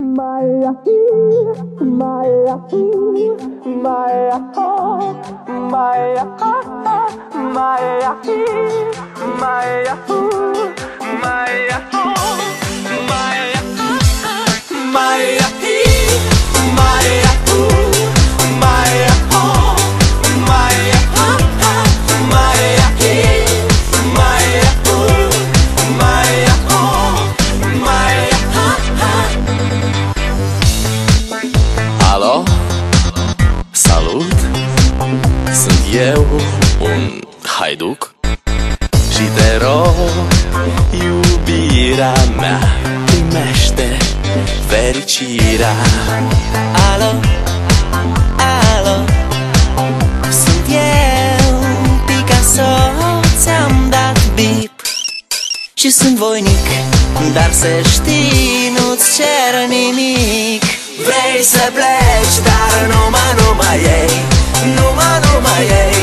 Maya, Maya, Maya, Maya, Maya, Maya, Maya, Alo, salut! Sunt eu, un haiduc și te rog, iubirea mea, primește fericirea. Alo, alo, sunt eu, Picasso, ți-am dat bip și sunt voinic, dar să știi, nu-ți cer nimic. Vrei să pleci, dar numai ei, numai ei,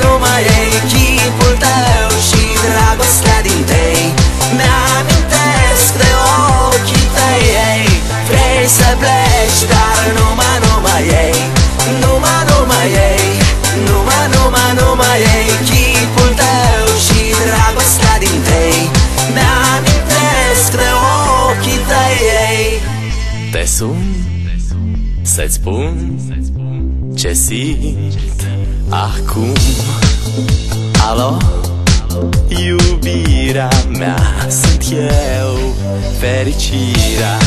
numai ei, chipul tău și dragostea din tei mi-amintesc de ochii tăi, ei. Vrei să pleci, dar numai ei, numai ei, numai ei, chipul tău și dragostea din tei mi-amintesc de ochii tăi, ei. Te sun să-ți spun ce simt acum. Alo, iubirea mea, sunt eu, fericirea.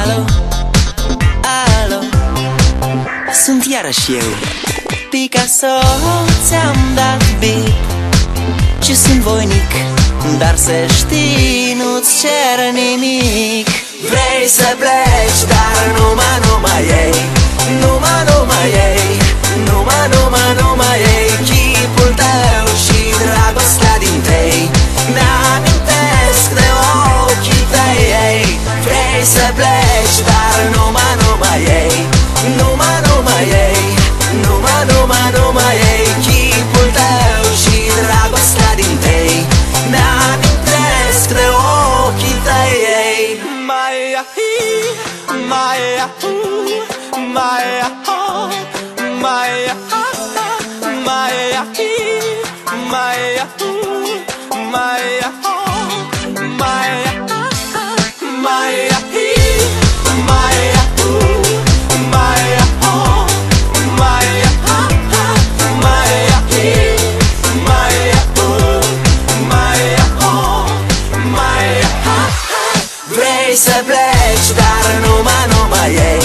Alo, alo, sunt iarăși eu, Picasso, ți-am dat bip și sunt voinic, dar să știi, nu-ți cer nimic. Vrei să pleci, dar numai ei, numai ei, numai ei, chipul tău și dragostea din tei mi-amintesc de ochii tăi, ei. Vrei să pleci, dar numai ei, numai ei, numai ei, chipul tău și dragostea din tei mi-amintesc de ochii tăi, ei. Maya, Maya, Maya, Maya, Maya, Maya, Maya, Maya, Maya, Vrei să pleci, dar numai ei,